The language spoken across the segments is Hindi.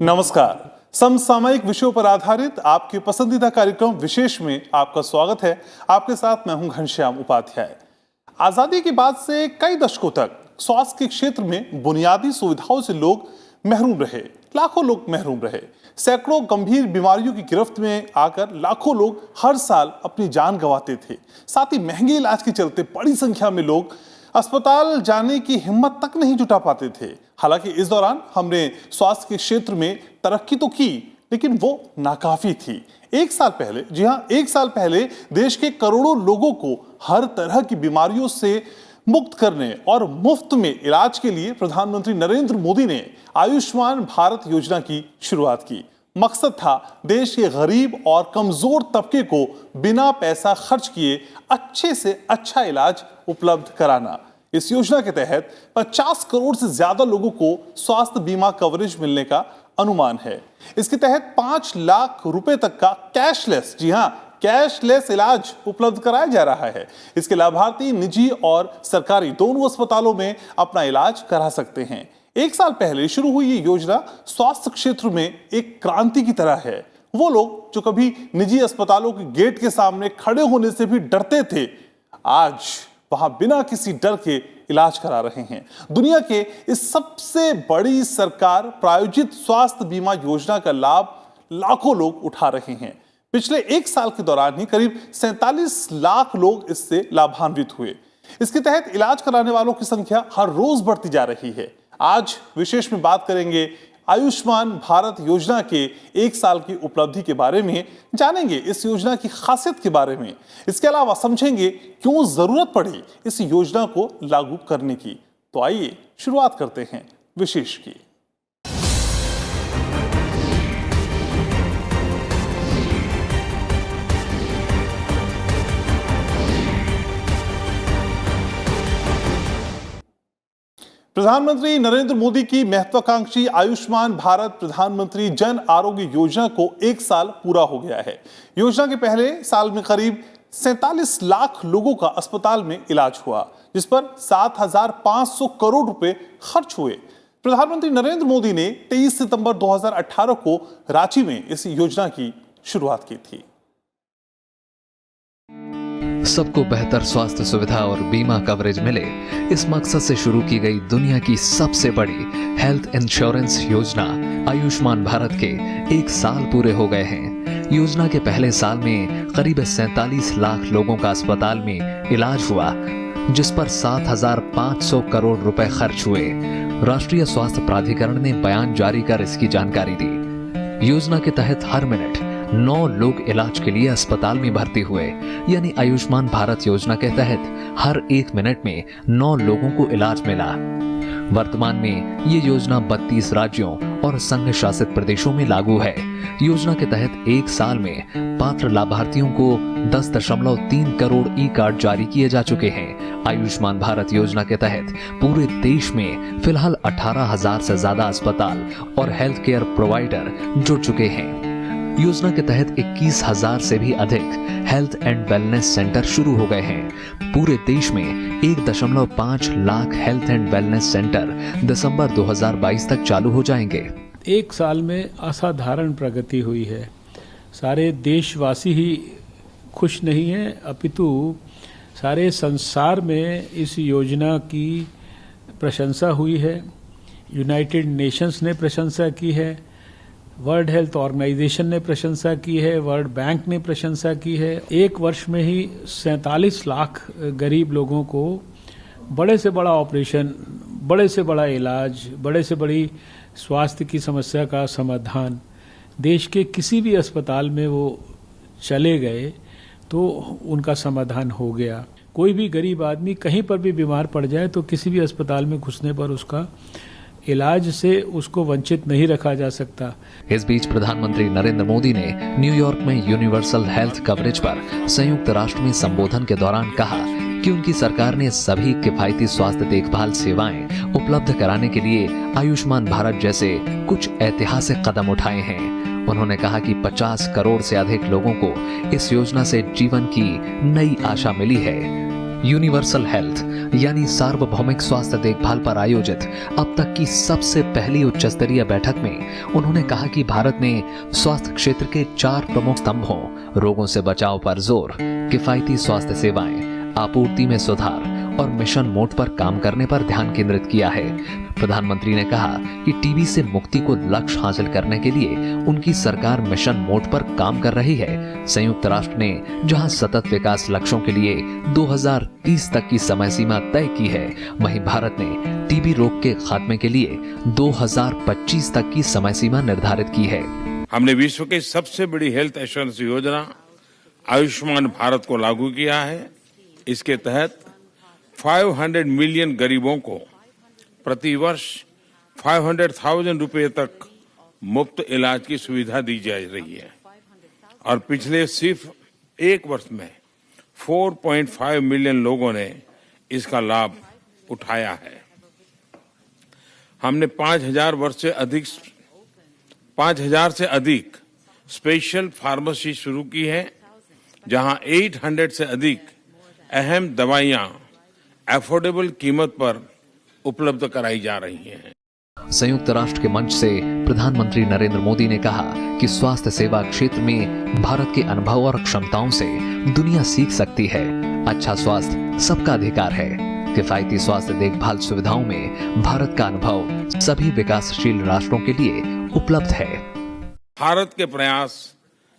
नमस्कार। समसामयिक विषयों पर आधारित आपके पसंदीदा कार्यक्रम विशेष में आपका स्वागत है। आपके साथ मैं हूं घनश्याम उपाध्याय। आजादी के बाद से कई दशकों तक स्वास्थ्य के क्षेत्र में बुनियादी सुविधाओं से लोग महरूम रहे। लाखों लोग महरूम रहे। सैकड़ों गंभीर बीमारियों की गिरफ्त में आकर लाखों लोग हर साल अपनी जान गंवाते थे। साथ ही महंगे इलाज के चलते बड़ी संख्या में लोग अस्पताल जाने की हिम्मत तक नहीं जुटा पाते थे। हालांकि इस दौरान हमने स्वास्थ्य के क्षेत्र में तरक्की तो की, लेकिन वो नाकाफी थी। एक साल पहले, जी हाँ, एक साल पहले देश के करोड़ों लोगों को हर तरह की बीमारियों से मुक्त करने और मुफ्त में इलाज के लिए प्रधानमंत्री नरेंद्र मोदी ने आयुष्मान भारत योजना की शुरुआत की। मकसद था देश के गरीब और कमजोर तबके को बिना पैसा खर्च किए अच्छे से अच्छा इलाज उपलब्ध कराना। इस योजना के तहत 50 करोड़ से ज्यादा लोगों को स्वास्थ्य बीमा कवरेज मिलने का अनुमान है। इसके तहत 5 लाख रुपए तक का कैशलेस, जी हां, कैशलेस इलाज उपलब्ध कराया जा रहा है। इसके लाभार्थी निजी और सरकारी दोनों अस्पतालों में अपना इलाज करा सकते हैं। एक साल पहले शुरू हुई ये योजना स्वास्थ्य क्षेत्र में एक क्रांति की तरह है। वो लोग जो कभी निजी अस्पतालों के गेट के सामने खड़े होने से भी डरते थे, आज वहां बिना किसी डर के इलाज करा रहे हैं। दुनिया के इस सबसे बड़ी सरकार प्रायोजित स्वास्थ्य बीमा योजना का लाभ लाखों लोग उठा रहे हैं। पिछले एक साल के दौरान ही करीब 47 लाख लोग इससे लाभान्वित हुए। इसके तहत इलाज कराने वालों की संख्या हर रोज बढ़ती जा रही है। आज विशेष में बात करेंगे आयुष्मान भारत योजना के एक साल की उपलब्धि के बारे में, जानेंगे इस योजना की खासियत के बारे में। इसके अलावा समझेंगे क्यों जरूरत पड़ी इस योजना को लागू करने की। तो आइए शुरुआत करते हैं विशेष की। प्रधानमंत्री नरेंद्र मोदी की महत्वाकांक्षी आयुष्मान भारत प्रधानमंत्री जन आरोग्य योजना को एक साल पूरा हो गया है। योजना के पहले साल में करीब 47 लाख लोगों का अस्पताल में इलाज हुआ, जिस पर 7,500 करोड़ रुपए खर्च हुए। प्रधानमंत्री नरेंद्र मोदी ने 23 सितंबर 2018 को रांची में इस योजना की शुरुआत की थी। सबको बेहतर स्वास्थ्य सुविधा और बीमा कवरेज मिले, इस मकसद से शुरू की गई दुनिया की सबसे बड़ी हेल्थ इंश्योरेंस योजना आयुष्मान भारत के एक साल पूरे हो गए हैं। योजना के पहले साल में करीब 47 लाख लोगों का अस्पताल में इलाज हुआ, जिस पर 7,500 करोड़ रुपए खर्च हुए। राष्ट्रीय स्वास्थ्य प्राधिकरण ने बयान जारी कर इसकी जानकारी दी। योजना के तहत हर मिनट 9 लोग इलाज के लिए अस्पताल में भर्ती हुए, यानी आयुष्मान भारत योजना के तहत हर 1 मिनट में 9 लोगों को इलाज मिला। वर्तमान में ये योजना 32 राज्यों और संघ शासित प्रदेशों में लागू है। योजना के तहत एक साल में पात्र लाभार्थियों को 10.3 करोड़ ई कार्ड जारी किए जा चुके हैं। आयुष्मान भारत योजना के तहत पूरे देश में फिलहाल 18,000 से ज्यादा अस्पताल और हेल्थ केयर प्रोवाइडर जुड़ चुके हैं। योजना के तहत 21,000 से भी अधिक हेल्थ एंड वेलनेस सेंटर शुरू हो गए हैं। पूरे देश में 1.5 lakh health and wellness centre दिसंबर 2022 तक चालू हो जाएंगे। एक साल में असाधारण प्रगति हुई है। सारे देशवासी ही खुश नहीं हैं, अपितु सारे संसार में इस योजना की प्रशंसा हुई है। यूनाइटेड नेशंस ने प्रशंसा की है, वर्ल्ड हेल्थ ऑर्गेनाइजेशन ने प्रशंसा की है, वर्ल्ड बैंक ने प्रशंसा की है। एक वर्ष में ही 47 लाख गरीब लोगों को बड़े से बड़ा ऑपरेशन, बड़े से बड़ा इलाज, बड़े से बड़ी स्वास्थ्य की समस्या का समाधान देश के किसी भी अस्पताल में वो चले गए तो उनका समाधान हो गया। कोई भी गरीब आदमी कहीं पर भी बीमार पड़ जाए तो किसी भी अस्पताल में घुसने पर उसका इलाज से उसको वंचित नहीं रखा जा सकता। इस बीच प्रधानमंत्री नरेंद्र मोदी ने न्यूयॉर्क में यूनिवर्सल हेल्थ कवरेज पर संयुक्त राष्ट्र में संबोधन के दौरान कहा कि उनकी सरकार ने सभी किफायती स्वास्थ्य देखभाल सेवाएं उपलब्ध कराने के लिए आयुष्मान भारत जैसे कुछ ऐतिहासिक कदम उठाए हैं। उन्होंने कहा कि 50 करोड़ से अधिक लोगों को इस योजना से जीवन की नई आशा मिली है। यूनिवर्सल हेल्थ यानी सार्वभौमिक स्वास्थ्य देखभाल पर आयोजित अब तक की सबसे पहली उच्च स्तरीय बैठक में उन्होंने कहा कि भारत ने स्वास्थ्य क्षेत्र के 4 प्रमुख स्तंभों रोगों से बचाव पर जोर, किफायती स्वास्थ्य सेवाएं, आपूर्ति में सुधार और मिशन मोड पर काम करने पर ध्यान केंद्रित किया है। प्रधानमंत्री ने कहा कि टीबी से मुक्ति को लक्ष्य हासिल करने के लिए उनकी सरकार मिशन मोड पर काम कर रही है। संयुक्त राष्ट्र ने जहां सतत विकास लक्ष्यों के लिए 2030 तक की समय सीमा तय की है, वहीं भारत ने टीबी रोग के खात्मे के लिए 2025 तक की समय सीमा निर्धारित की है। हमने विश्व की सबसे बड़ी हेल्थ एश्योरेंस योजना आयुष्मान भारत को लागू किया है। इसके तहत 500 मिलियन गरीबों को प्रति वर्ष 500,000 रुपए तक मुफ्त इलाज की सुविधा दी जा रही है और पिछले सिर्फ 1 वर्ष में 4.5 मिलियन लोगों ने इसका लाभ उठाया है। हमने 5,000 से अधिक स्पेशल फार्मेसी शुरू की है, जहां 800 से अधिक अहम दवाइयां अफोर्डेबल कीमत पर उपलब्ध कराई जा रही हैं। संयुक्त राष्ट्र के मंच से प्रधानमंत्री नरेंद्र मोदी ने कहा कि स्वास्थ्य सेवा क्षेत्र में भारत के अनुभव और क्षमताओं से दुनिया सीख सकती है। अच्छा स्वास्थ्य सबका अधिकार है। किफायती स्वास्थ्य देखभाल सुविधाओं में भारत का अनुभव सभी विकासशील राष्ट्रों के लिए उपलब्ध है। भारत के प्रयास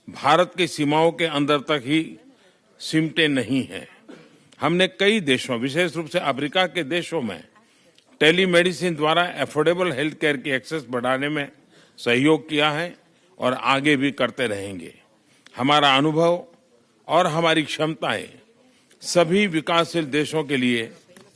भारत की सीमाओं के अंदर तक ही सिमटे नहीं हैं। हमने कई देशों, विशेष रूप से अफ्रीका के देशों में टेलीमेडिसिन द्वारा अफोर्डेबल हेल्थ केयर की एक्सेस बढ़ाने में सहयोग किया है और आगे भी करते रहेंगे। हमारा अनुभव और हमारी क्षमताएं सभी विकासशील देशों के लिए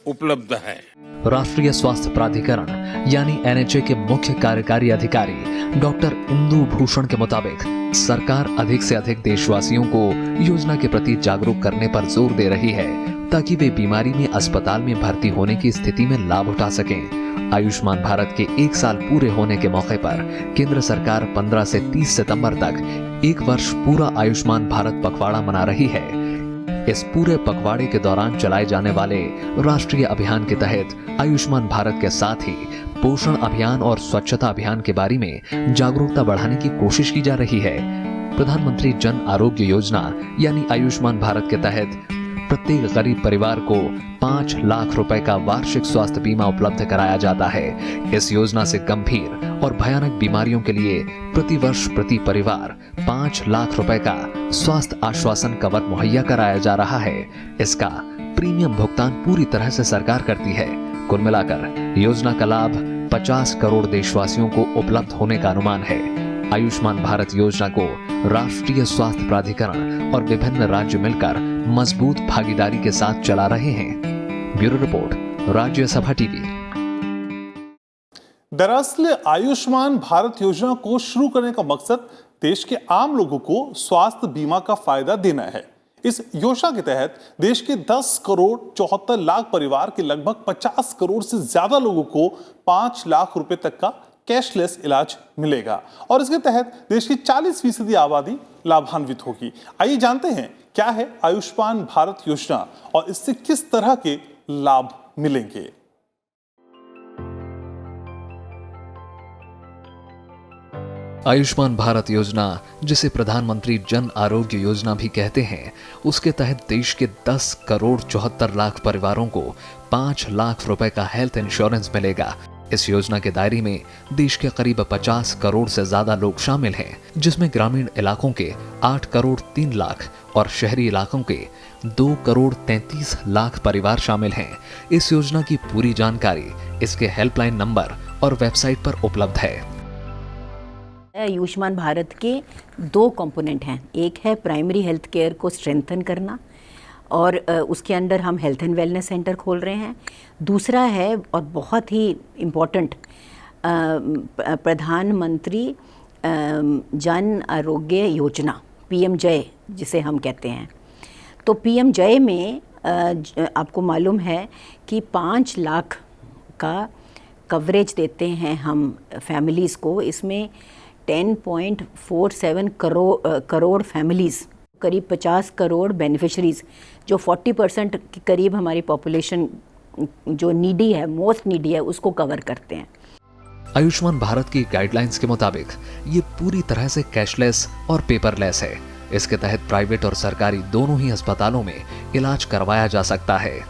उपलब्ध है। राष्ट्रीय स्वास्थ्य प्राधिकरण यानी एनएचए के मुख्य कार्यकारी अधिकारी डॉक्टर इंदु भूषण के मुताबिक सरकार अधिक से अधिक देशवासियों को योजना के प्रति जागरूक करने पर जोर दे रही है ताकि वे बीमारी में अस्पताल में भर्ती होने की स्थिति में लाभ उठा सकें। आयुष्मान भारत के 1 साल पूरे होने के मौके पर केंद्र सरकार 15 से 30 सितंबर तक 1 वर्ष पूरा आयुष्मान भारत पखवाड़ा मना रही है। इस पूरे पखवाड़े के दौरान चलाए जाने वाले राष्ट्रीय अभियान के तहत आयुष्मान भारत के साथ ही पोषण अभियान और स्वच्छता अभियान के बारे में जागरूकता बढ़ाने की कोशिश की जा रही है। प्रधानमंत्री जन आरोग्य योजना यानी आयुष्मान भारत के तहत प्रत्येक गरीब परिवार को 5 लाख रुपए का वार्षिक स्वास्थ्य बीमा उपलब्ध कराया जाता है। इस योजना से गंभीर और भयानक बीमारियों के लिए प्रति वर्ष प्रति परिवार 5 लाख रुपए का स्वास्थ्य आश्वासन कवर मुहैया कराया जा रहा है। इसका प्रीमियम भुगतान पूरी तरह से सरकार करती है। कुल मिलाकर योजना का लाभ 50 करोड़ देशवासियों को उपलब्ध होने का अनुमान है। आयुष्मान भारत योजना को राष्ट्रीय स्वास्थ्य प्राधिकरण और विभिन्न राज्य मिलकर मजबूत भागीदारी के साथ चला रहे हैं। Bureau report, Rajya Sabha TV. दरअसल आयुष्मान भारत योजना को शुरू करने का मकसद देश के आम लोगों को स्वास्थ्य बीमा का फायदा देना है। इस योजना के तहत देश के 10 करोड़ 74 लाख परिवार के लगभग 50 करोड़ से ज्यादा लोगों को 5 लाख रुपए तक का कैशलेस इलाज मिलेगा और इसके तहत देश की 40% आबादी लाभान्वित होगी। आइए जानते हैं क्या है आयुष्मान भारत योजना और इससे किस तरह के लाभ मिलेंगे। आयुष्मान भारत योजना, जिसे प्रधानमंत्री जन आरोग्य योजना भी कहते हैं, उसके तहत देश के 10 करोड़ 74 लाख परिवारों को 5 लाख रुपए का हेल्थ इंश्योरेंस मिलेगा। इस योजना के दायरे में देश के करीब 50 करोड़ से ज्यादा लोग शामिल हैं, जिसमें ग्रामीण इलाकों के 8 करोड़ 3 लाख और शहरी इलाकों के 2 करोड़ 33 लाख परिवार शामिल हैं। इस योजना की पूरी जानकारी इसके हेल्पलाइन नंबर और वेबसाइट पर उपलब्ध है। आयुष्मान भारत के 2 कंपोनेंट हैं। एक है प्राइमरी हेल्थ केयर को स्ट्रेंथन करना और उसके अंदर हम हेल्थ एंड वेलनेस सेंटर खोल रहे हैं। दूसरा है और बहुत ही इम्पोर्टेंट प्रधानमंत्री जन आरोग्य योजना PM-जय जिसे हम कहते हैं। तो PM-जय में आपको मालूम है कि 5 लाख का कवरेज देते हैं हम फैमिलीज़ को। इसमें 10.47 करोड़ फैमिलीज़, करीब 50 करोड़ बेनिफिशरीज़, जो 40% के करीब हमारी पॉपुलेशन जो नीडी है, मोस्ट नीडी है, उसको कवर करते हैं। आयुष्मान भारत की गाइडलाइंस के मुताबिक ये पूरी तरह से कैशलेस और पेपरलेस है। इसके तहत प्राइवेट और सरकारी दोनों ही अस्पतालों में इलाज करवाया जा सकता है।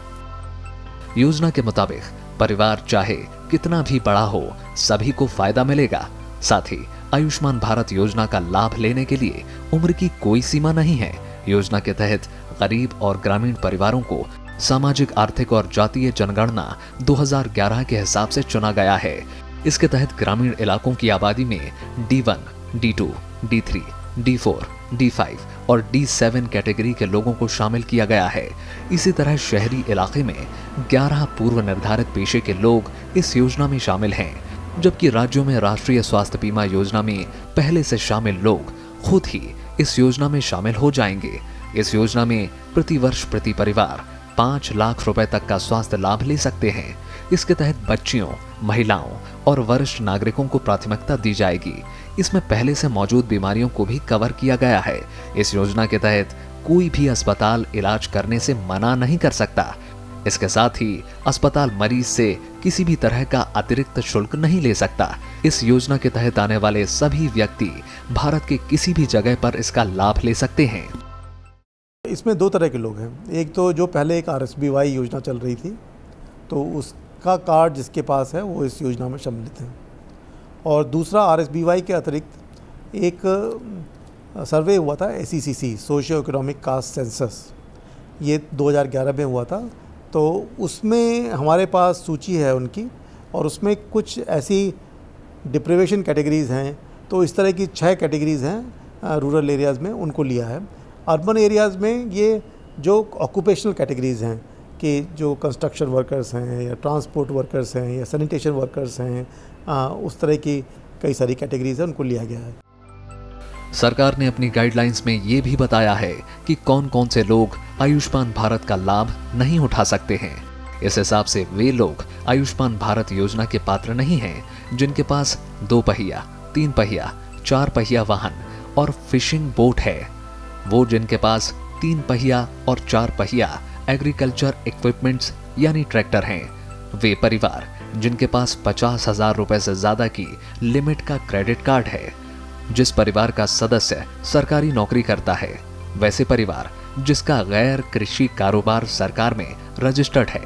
योजना के मुताबिक परिवार चाहे कितना भी बड़ा हो, सभी को फायदा मिलेगा। साथ ही आयुष्मान भारत योजना का लाभ लेने के लिए उम्र की कोई सीमा नहीं है। योजना के तहत गरीब और ग्रामीण परिवारों को सामाजिक, आर्थिक और जातीय जनगणना 2011 के हिसाब से चुना गया है। इसके तहत ग्रामीण इलाकों की आबादी में D1, D2, D3, D4, D5 और D7 कैटेगरी के लोगों को शामिल किया गया है। इसी तरह शहरी इलाके में 11 पूर्व निर्धारित पेशे के लोग इस योजना में शामिल हैं, जबकि राज्यों में राष्ट्रीय स्वास्थ्य बीमा योजना में पहले से शामिल लोग खुद ही इस योजना में शामिल हो जाएंगे। इस योजना में प्रति वर्ष प्रति परिवार 5 लाख रुपए तक का स्वास्थ्य लाभ ले सकते हैं। इसके तहत बच्चियों, महिलाओं और वरिष्ठ नागरिकों को प्राथमिकता दी जाएगी। इसमें पहले से मौजूद बीमारियों को भी कवर किया गया है। इस योजना के तहत कोई भी अस्पताल इलाज करने से मना नहीं कर सकता। इसके साथ ही अस्पताल मरीज से किसी भी तरह का अतिरिक्त शुल्क नहीं ले सकता। इस योजना के तहत आने वाले सभी व्यक्ति भारत के किसी भी जगह पर इसका लाभ ले सकते हैं। इसमें 2 तरह के लोग हैं। एक तो जो पहले एक RSBY योजना चल रही थी, तो उसका कार्ड जिसके पास है वो इस योजना में सम्मिलित हैं। और दूसरा RSBY के अतिरिक्त एक सर्वे हुआ था SECC, socio economic caste census, ये 2011 में हुआ था। तो उसमें हमारे पास सूची है उनकी, और उसमें कुछ ऐसी डिप्रिवेशन कैटेगरीज़ हैं। तो इस तरह की 6 कैटेगरीज़ हैं रूरल एरियाज़ में, उनको लिया है। अर्बन एरियाज़ में ये जो ऑक्यूपेशनल कैटेगरीज़ हैं कि जो कंस्ट्रक्शन वर्कर्स हैं या ट्रांसपोर्ट वर्कर्स हैं या सैनिटेशन वर्कर्स हैं, उस तरह की कई सारी कैटेगरीज़ हैं, उनको लिया गया है। सरकार ने अपनी गाइडलाइंस में ये भी बताया है कि कौन कौन से लोग आयुष्मान भारत का लाभ नहीं उठा सकते हैं। इस हिसाब से वे लोग आयुष्मान भारत योजना के पात्र नहीं हैं जिनके पास 2 पहिया, 3 पहिया, 4 पहिया वाहन और फिशिंग बोट है। वो जिनके पास 3 पहिया और 4 पहिया एग्रीकल्चर इक्विपमेंट्स यानी ट्रैक्टर हैं। वे परिवार जिनके पास 50,000 रुपए से ज्यादा की लिमिट का क्रेडिट कार्ड है। जिस परिवार का सदस्य सरकारी नौकरी करता है, वैसे परिवार जिसका गैर कृषि कारोबार सरकार में रजिस्टर्ड है।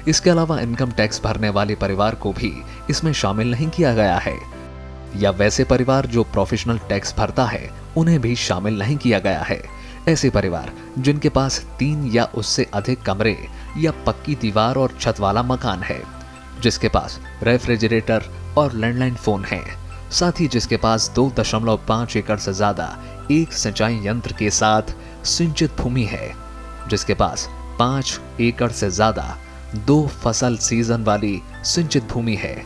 इसके अलावा इनकम टैक्स भरने वाले परिवार को भी इसमें शामिल नहीं किया गया है, या वैसे परिवार जो प्रोफेशनल टैक्स भरता है उन्हें भी शामिल नहीं किया गया है। ऐसे परिवार जिनके पास 3 या उससे अधिक कमरे या पक्की दीवार और छत वाला मकान है, जिसके पास रेफ्रिजरेटर और लैंडलाइन फोन है, साथ ही जिसके पास 2.5 एकड़ से ज्यादा एक सिंचाई यंत्र के साथ सिंचित भूमि है, जिसके पास 5 एकड़ से ज्यादा 2 फसल सीजन वाली सिंचित भूमि है,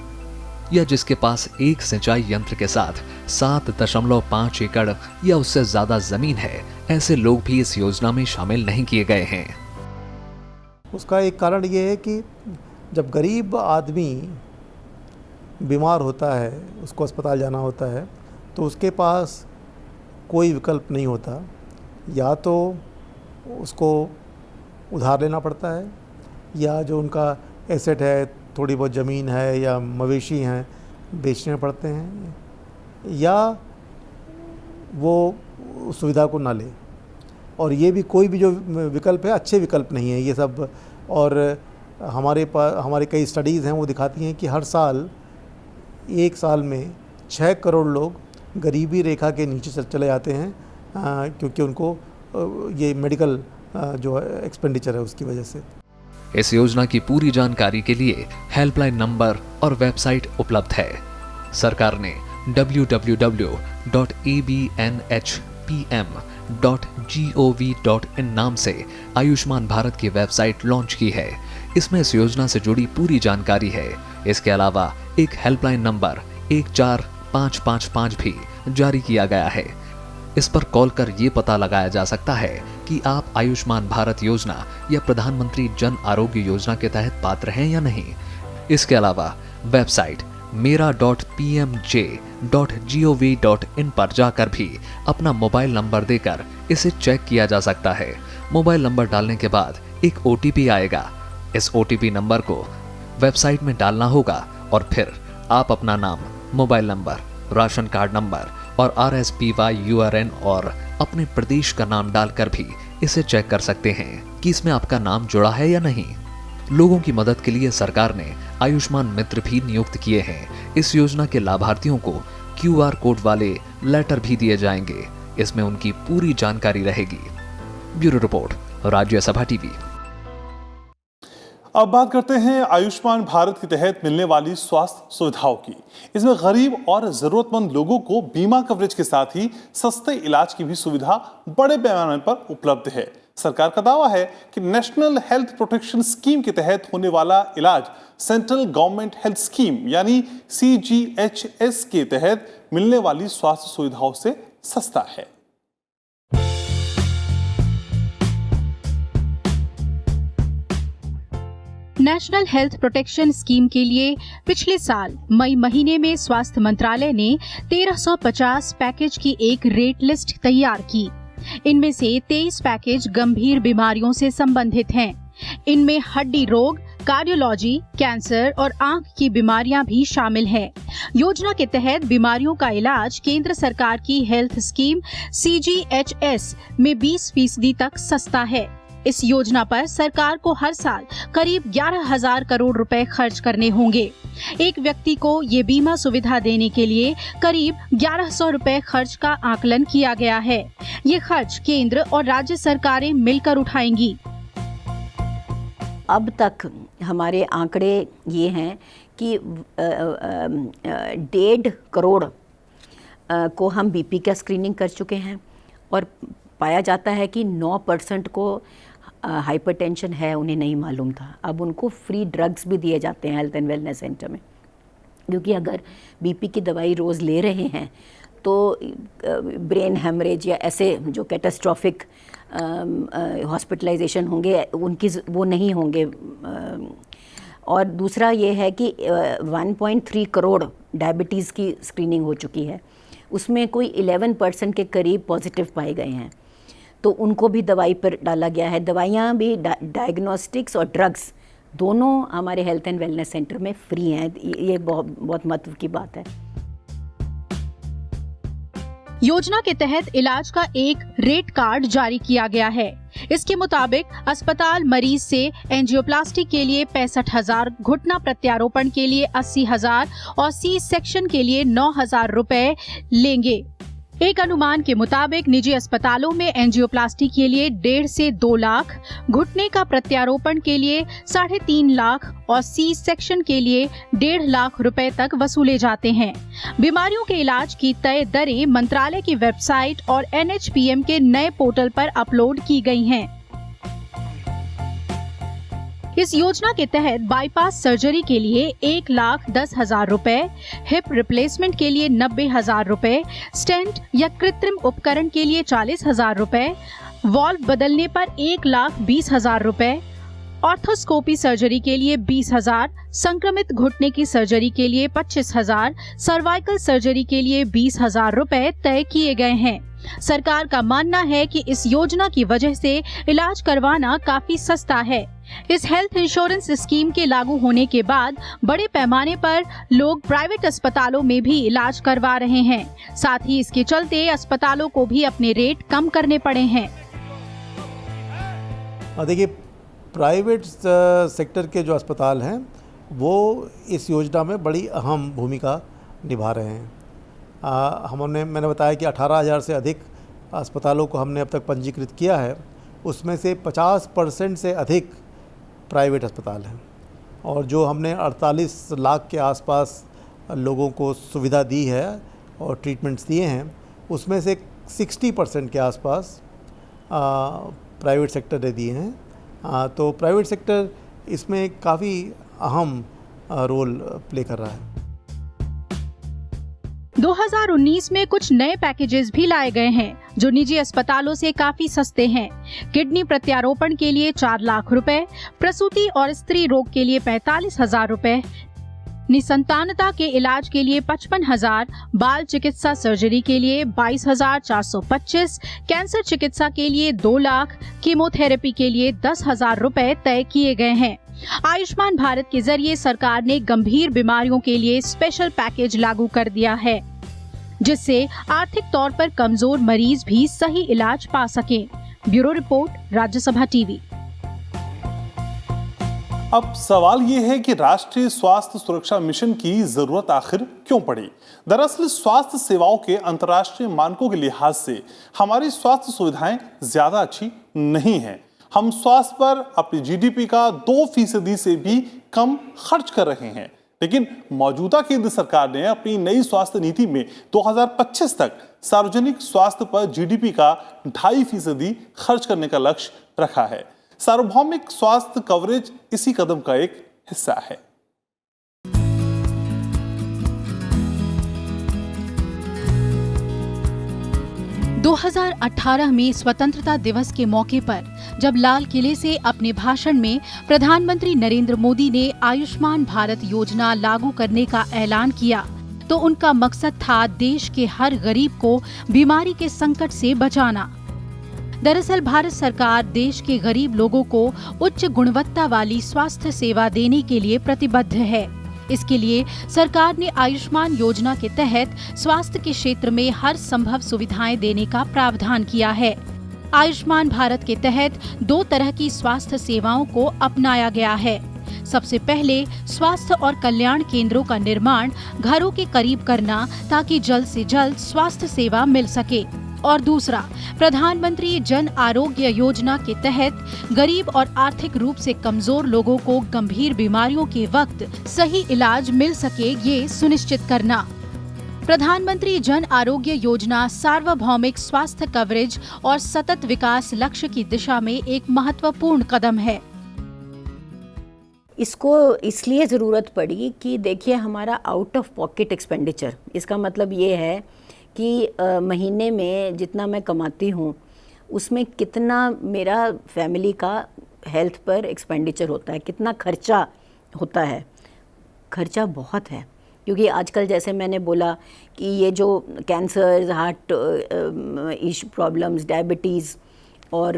या जिसके पास एक सिंचाई यंत्र के साथ 7.5 एकड़ या उससे ज्यादा जमीन है, ऐसे लोग भी इस योजना में शामिल नहीं किए गए हैं। उसका एक कारण ये है कि जब गरीब आदमी बीमार होता है, उसको अस्पताल जाना होता है, तो उसके पास कोई विकल्प नहीं होता। या तो उसको उधार लेना पड़ता है, या जो उनका एसेट है, थोड़ी बहुत ज़मीन है या मवेशी हैं, बेचने पड़ते हैं, या वो उस सुविधा को ना ले। और ये भी कोई भी जो विकल्प है, अच्छे विकल्प नहीं है ये सब। और हमारे कई स्टडीज़ हैं वो दिखाती हैं कि हर साल 1 साल में 6 करोड़ लोग गरीबी रेखा के नीचे चले जाते हैं, क्योंकि उनको ये मेडिकल जो एक्सपेंडिचर है उसकी वजह से। इस योजना की पूरी जानकारी के लिए हेल्पलाइन नंबर और वेबसाइट उपलब्ध है। सरकार ने www.abnhpm.gov.in नाम से आयुष्मान भारत की वेबसाइट लॉन्च की है। इसमें इस योजना से जुड़ी पूरी जानकारी है। इसके अलावा एक हेल्पलाइन नंबर 14555 भी जारी किया गया है। इस पर कॉल कर ये पता लगाया जा सकता है कि आप आयुष्मान भारत योजना या प्रधानमंत्री जन आरोग्य योजना के तहत पात्र हैं या नहीं। इसके अलावा वेबसाइट mera.pmj.gov.in पर जाकर भी अपना मोबाइल नंबर देकर इसे चेक किया जा सकता है। मोबाइल नंबर डालने के बाद एक OTP आएगा। इस OTP नंबर को वेबसाइट में डालना होगा और फिर आप अपना नाम, mobile number, ration card number और RSPY URN और अपने प्रदेश का नाम डालकर भी इसे चेक कर सकते हैं कि इसमें आपका नाम जुड़ा है या नहीं। लोगों की मदद के लिए सरकार ने आयुष्मान मित्र भी नियुक्त किए हैं। इस योजना के लाभार्थियों को QR कोड वाले लेटर भी दिए जाएंगे। इसमें उनकी पूरी जानकारी रहेगी। Bureau report, Rajya Sabha TV. अब बात करते हैं आयुष्मान भारत के तहत मिलने वाली स्वास्थ्य सुविधाओं की। इसमें गरीब और जरूरतमंद लोगों को बीमा कवरेज के साथ ही सस्ते इलाज की भी सुविधा बड़े पैमाने पर उपलब्ध है। सरकार का दावा है कि नेशनल हेल्थ प्रोटेक्शन स्कीम के तहत होने वाला इलाज सेंट्रल गवर्नमेंट हेल्थ स्कीम यानी CGHS के तहत मिलने वाली स्वास्थ्य सुविधाओं से सस्ता है। नेशनल हेल्थ प्रोटेक्शन स्कीम के लिए पिछले साल मई महीने में स्वास्थ्य मंत्रालय ने 1350 पैकेज की एक रेट लिस्ट तैयार की। इनमें से 23 पैकेज गंभीर बीमारियों से संबंधित हैं। इनमें हड्डी रोग, कार्डियोलॉजी, कैंसर और आंख की बीमारियां भी शामिल हैं। योजना के तहत बीमारियों का इलाज केंद्र सरकार की हेल्थ स्कीम CGHS में 20% तक सस्ता है। इस योजना पर सरकार को हर साल करीब 11,000 करोड़ रुपए खर्च करने होंगे। एक व्यक्ति को ये बीमा सुविधा देने के लिए करीब 1100 रुपए खर्च का आकलन किया गया है। ये खर्च केंद्र और राज्य सरकारें मिलकर उठाएंगी। अब तक हमारे आंकड़े ये हैं कि 1.5 करोड़ को हम BP का स्क्रीनिंग कर चुके हैं और पाया जाता है कि 9% को हाइपरटेंशन है, उन्हें नहीं मालूम था। अब उनको फ्री ड्रग्स भी दिए जाते हैं हेल्थ एंड वेलनेस सेंटर में, क्योंकि अगर BP की दवाई रोज़ ले रहे हैं तो ब्रेन हेमरेज या ऐसे जो कैटास्ट्रॉफिक हॉस्पिटलाइजेशन होंगे उनकी वो नहीं होंगे। और दूसरा ये है कि 1.3 करोड़ डायबिटीज़ की स्क्रीनिंग हो चुकी है, उसमें कोई 11% के करीब पॉजिटिव पाए गए हैं, तो उनको भी दवाई पर डाला गया है। दवाइयाँ भी, डायग्नोस्टिक्स और ड्रग्स दोनों हमारे हेल्थ एंड वेलनेस सेंटर में फ्री हैं। ये बहुत महत्व की बात है। योजना के तहत इलाज का एक रेट कार्ड जारी किया गया है। इसके मुताबिक अस्पताल मरीज से एंजियोप्लास्टी के लिए 65,000, घुटना प्रत्यारोपण के लिए 80,000 और C सेक्शन के लिए 9,000 रुपए लेंगे। एक अनुमान के मुताबिक निजी अस्पतालों में एंजियोप्लास्टी के लिए 1.5 से 2 लाख, घुटने का प्रत्यारोपण के लिए 3.5 लाख और C सेक्शन के लिए 1.5 लाख रुपए तक वसूले जाते हैं। बीमारियों के इलाज की तय दरें मंत्रालय की वेबसाइट और NHPM के नए पोर्टल पर अपलोड की गई हैं। इस योजना के तहत बाईपास सर्जरी के लिए 1,10,000 रुपए, हिप रिप्लेसमेंट के लिए 90,000 रुपए, स्टेंट या कृत्रिम उपकरण के लिए 40,000 रुपए, वॉल्व बदलने पर 1,20,000 रुपए, ऑर्थोस्कोपी सर्जरी के लिए 20,000, संक्रमित घुटने की सर्जरी के लिए 25,000, सर्वाइकल सर्जरी के लिए 20,000 रुपए तय किए गए हैं। सरकार का मानना है कि इस योजना की वजह से इलाज करवाना काफी सस्ता है। इस हेल्थ इंश्योरेंस स्कीम के लागू होने के बाद बड़े पैमाने पर लोग प्राइवेट अस्पतालों में भी इलाज करवा रहे हैं। साथ ही इसके चलते अस्पतालों को भी अपने रेट कम करने पड़े हैं। देखिए, प्राइवेट सेक्टर के जो अस्पताल हैं वो इस योजना में बड़ी अहम भूमिका निभा रहे हैं। मैंने बताया कि 18,000 से अधिक अस्पतालों को हमने अब तक पंजीकृत किया है। उसमें से 50% से अधिक प्राइवेट अस्पताल हैं और जो हमने 48 लाख के आसपास लोगों को सुविधा दी है और ट्रीटमेंट्स दिए हैं, उसमें से 60% के आसपास प्राइवेट सेक्टर ने दिए हैं। तो प्राइवेट सेक्टर इसमें काफ़ी अहम रोल प्ले कर रहा है। 2019 में कुछ नए पैकेजेस भी लाए गए हैं जो निजी अस्पतालों से काफी सस्ते हैं। किडनी प्रत्यारोपण के लिए 4 लाख रुपए, प्रसूति और स्त्री रोग के लिए 45,000 रुपए, निसंतानता के इलाज के लिए 55,000, बाल चिकित्सा सर्जरी के लिए 22,425, कैंसर चिकित्सा के लिए 2 लाख, कीमोथेरेपी के लिए 10,000 रुपए तय किए गए हैं। आयुष्मान भारत के जरिए सरकार ने गंभीर बीमारियों के लिए स्पेशल पैकेज लागू कर दिया है, जिससे आर्थिक तौर पर कमजोर मरीज भी सही इलाज पा सकें। Bureau report, Rajya Sabha TV. अब सवाल ये है कि राष्ट्रीय स्वास्थ्य सुरक्षा मिशन की जरूरत आखिर क्यों पड़ी? दरअसल स्वास्थ्य सेवाओं के अंतर्राष्ट्रीय मानकों के लिहाज से हमारी स्वास्थ्य सुविधाएं ज्यादा अच्छी नहीं हैं। हम स्वास्थ्य पर अपनी जीडीपी का 2% से भी कम खर्च कर रहे हैं। लेकिन मौजूदा केंद्र सरकार ने अपनी नई स्वास्थ्य नीति में 2025 तक सार्वजनिक स्वास्थ्य पर जीडीपी का 2.5% खर्च करने का लक्ष्य रखा है। सार्वभौमिक स्वास्थ्य कवरेज इसी कदम का एक हिस्सा है। – 2018 में स्वतंत्रता दिवस के मौके पर जब लाल किले से अपने भाषण में प्रधानमंत्री नरेंद्र मोदी ने आयुष्मान भारत योजना लागू करने का ऐलान किया, तो उनका मकसद था देश के हर गरीब को बीमारी के संकट से बचाना। दरअसल भारत सरकार देश के गरीब लोगों को उच्च गुणवत्ता वाली स्वास्थ्य सेवा देने के लिए प्रतिबद्ध है। इसके लिए सरकार ने आयुष्मान योजना के तहत स्वास्थ्य के क्षेत्र में हर संभव सुविधाएं देने का प्रावधान किया है। आयुष्मान भारत के तहत 2 तरह की स्वास्थ्य सेवाओं को अपनाया गया है। सबसे पहले स्वास्थ्य और कल्याण केंद्रों का निर्माण घरों के करीब करना, ताकि जल्द से जल्द स्वास्थ्य सेवा मिल सके, और दूसरा प्रधानमंत्री जन आरोग्य योजना के तहत गरीब और आर्थिक रूप से कमजोर लोगों को गंभीर बीमारियों के वक्त सही इलाज मिल सके, ये सुनिश्चित करना। प्रधानमंत्री जन आरोग्य योजना सार्वभौमिक स्वास्थ्य कवरेज और सतत विकास लक्ष्य की दिशा में एक महत्वपूर्ण कदम है। इसको इसलिए ज़रूरत पड़ी कि देखिए हमारा आउट ऑफ पॉकेट एक्सपेंडिचर, इसका मतलब ये है कि महीने में जितना मैं कमाती हूँ उसमें कितना मेरा फैमिली का हेल्थ पर एक्सपेंडिचर होता है, कितना खर्चा होता है। खर्चा बहुत है, क्योंकि आजकल जैसे मैंने बोला कि ये जो कैंसर, हार्ट प्रॉब्लम्स, डायबिटीज़ और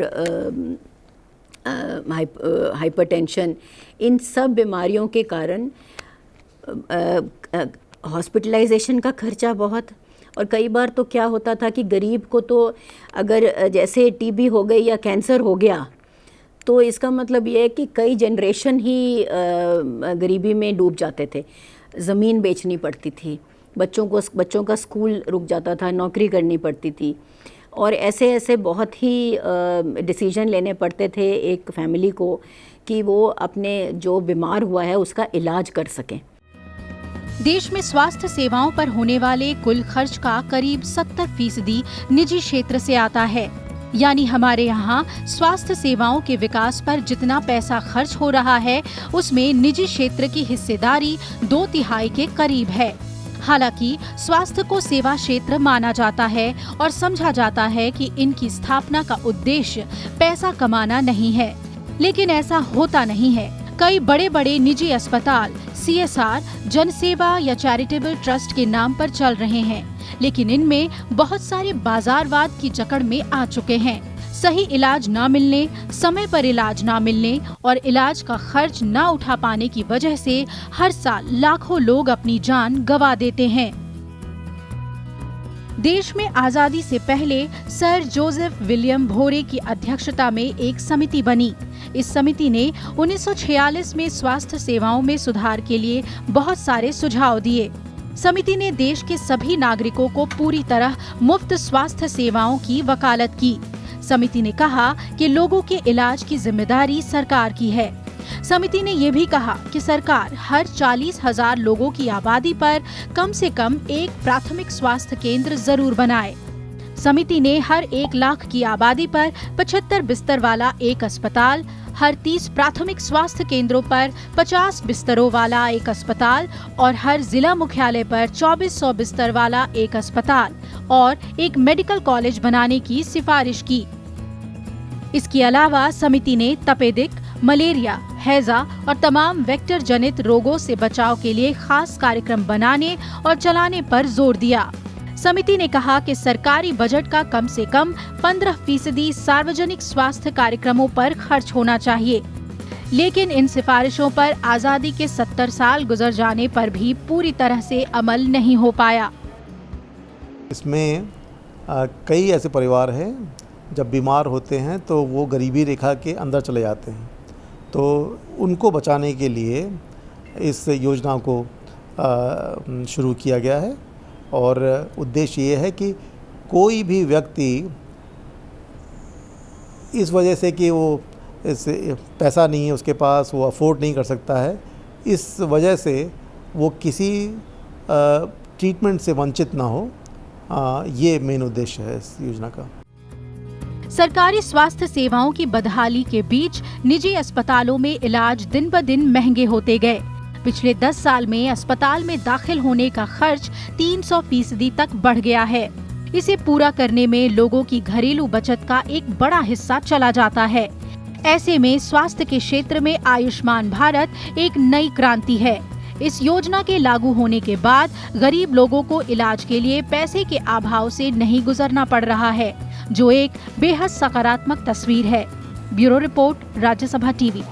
हाइपरटेंशन, इन सब बीमारियों के कारण हॉस्पिटलाइजेशन का खर्चा बहुत। और कई बार तो क्या होता था कि गरीब को तो अगर जैसे टीबी हो गई या कैंसर हो गया, तो इसका मतलब ये है कि कई जनरेशन ही गरीबी में डूब जाते थे। ज़मीन बेचनी पड़ती थी, बच्चों का स्कूल रुक जाता था, नौकरी करनी पड़ती थी, और ऐसे ऐसे बहुत ही डिसीजन लेने पड़ते थे एक फैमिली को कि वो अपने जो बीमार हुआ है उसका इलाज कर सकें। देश में स्वास्थ्य सेवाओं पर होने वाले कुल खर्च का करीब 70% निजी क्षेत्र से आता है। यानी हमारे यहाँ स्वास्थ्य सेवाओं के विकास पर जितना पैसा खर्च हो रहा है, उसमें निजी क्षेत्र की हिस्सेदारी 2/3 के करीब है। हालांकि स्वास्थ्य को सेवा क्षेत्र माना जाता है और समझा जाता है कि इनकी स्थापना का उद्देश्य पैसा कमाना नहीं है, लेकिन ऐसा होता नहीं है। कई बड़े बड़े निजी अस्पताल CSR, जनसेवा या चैरिटेबल ट्रस्ट के नाम पर चल रहे हैं, लेकिन इनमें बहुत सारे बाजारवाद की जकड़ में आ चुके हैं। सही इलाज ना मिलने, समय पर इलाज ना मिलने और इलाज का खर्च ना उठा पाने की वजह से हर साल लाखों लोग अपनी जान गंवा देते हैं। देश में आजादी से पहले सर जोसेफ विलियम भोरे की अध्यक्षता में एक समिति बनी। इस समिति ने 1946 में स्वास्थ्य सेवाओं में सुधार के लिए बहुत सारे सुझाव दिए। समिति ने देश के सभी नागरिकों को पूरी तरह मुफ्त स्वास्थ्य सेवाओं की वकालत की। समिति ने कहा कि लोगों के इलाज की जिम्मेदारी सरकार की है। समिति ने ये भी कहा कि सरकार हर 40,000 लोगों की आबादी पर कम से कम एक प्राथमिक स्वास्थ्य केंद्र जरूर बनाए। समिति ने हर 1 लाख की आबादी पर 75 बिस्तर वाला एक अस्पताल, हर 30 प्राथमिक स्वास्थ्य केंद्रों पर 50 बिस्तरों वाला एक अस्पताल और हर जिला मुख्यालय पर 2400 बिस्तर वाला एक अस्पताल और एक मेडिकल कॉलेज बनाने की सिफारिश की। इसके अलावा समिति ने तपेदिक, मलेरिया, हैजा और तमाम वेक्टर जनित रोगों से बचाव के लिए खास कार्यक्रम बनाने और चलाने पर जोर दिया। समिति ने कहा कि सरकारी बजट का कम से कम 15% सार्वजनिक स्वास्थ्य कार्यक्रमों पर खर्च होना चाहिए। लेकिन इन सिफारिशों पर आजादी के 70 साल गुजर जाने पर भी पूरी तरह से अमल नहीं हो पाया। इसमें कई ऐसे परिवार हैं जब बीमार होते हैं तो वो गरीबी रेखा के अंदर चले जाते हैं, तो उनको बचाने के लिए इस योजना को शुरू किया गया है। और उद्देश्य ये है कि कोई भी व्यक्ति इस वजह से कि वो पैसा नहीं है उसके पास, वो अफोर्ड नहीं कर सकता है, इस वजह से वो किसी ट्रीटमेंट से वंचित ना हो, ये मेन उद्देश्य है इस योजना का। सरकारी स्वास्थ्य सेवाओं की बदहाली के बीच निजी अस्पतालों में इलाज दिन ब दिन महंगे होते गए। पिछले 10 साल में अस्पताल में दाखिल होने का खर्च 300% तक बढ़ गया है। इसे पूरा करने में लोगों की घरेलू बचत का एक बड़ा हिस्सा चला जाता है। ऐसे में स्वास्थ्य के क्षेत्र में आयुष्मान भारत एक नई क्रांति है। इस योजना के लागू होने के बाद गरीब लोगों को इलाज के लिए पैसे के अभाव से नहीं गुजरना पड़ रहा है, जो एक बेहद सकारात्मक तस्वीर है। Bureau report, Rajya Sabha TV.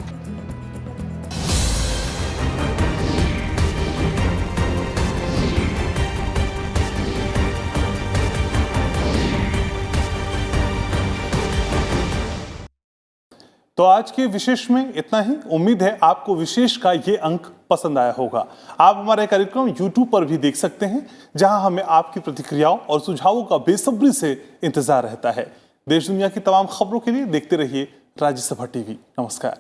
तो आज के विशेष में इतना ही। उम्मीद है आपको विशेष का ये अंक पसंद आया होगा। आप हमारे कार्यक्रम YouTube पर भी देख सकते हैं, जहां हमें आपकी प्रतिक्रियाओं और सुझावों का बेसब्री से इंतजार रहता है। देश दुनिया की तमाम खबरों के लिए देखते रहिए राज्यसभा टीवी। नमस्कार।